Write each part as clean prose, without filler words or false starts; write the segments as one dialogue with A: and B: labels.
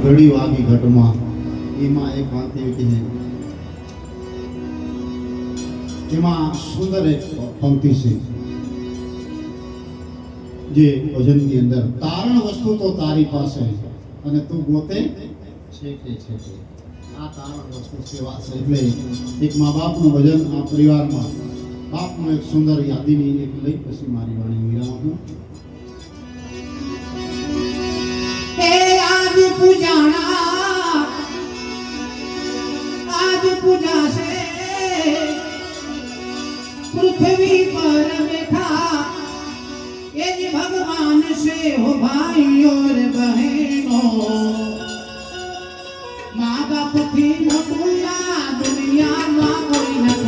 A: ઘડી વાગી ઘટમાં એમાં એક વાત એવી છે એમાં સુંદર એક પંક્તિ છે જે ભજનની અંદર કારણ વસ્તુ તો તારી પાસે અને તું ગોતે છે કે આ કારણ વસ્તુ સેવા છે એટલે એક મા બાપનું ભજન આ પરિવારમાં બાપનું એક સુંદર યાદીની એક લઈ પછી મારી વાણી વિરામ હું
B: आज पूजाना आज पूजा से पृथ्वी पर बैठा ये जी भगवान से हो भाई और बहनों माँ बाप थी मोटुया दुनिया में कोई नहीं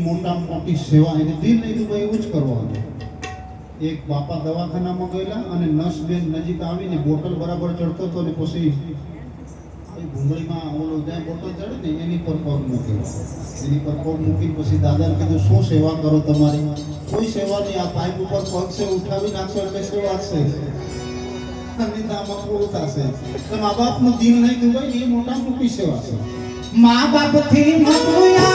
A: મોટા મોટી સેવા એને દિલ નહીં દુભાઈ એવું જ કરવાનું. એક બાપા દવાખાનામાં ગયેલા અને નસ બેન નજીક આવીને બોટલ બરાબર ચડતો હતો ને પછી ભૂંગળીમાં ઓલો જ્યાં બોટલ ચડે ને એની પર પગ મૂકેલો. એની પર પગ મૂકીને પછી દાદાને કીધું શું સેવા કરો તમારી? કોઈ સેવા નહીં, આ પાઇપ ઉપર પગ છે ઉઠાવી નાખશો એટલે સેવા છે. આમાં પૂરું થશે. તો મા બાપનું દિલ નહીં દુભાઈ એ મોટા મોટી સેવા છે.
B: माँ बाप थी मोटुया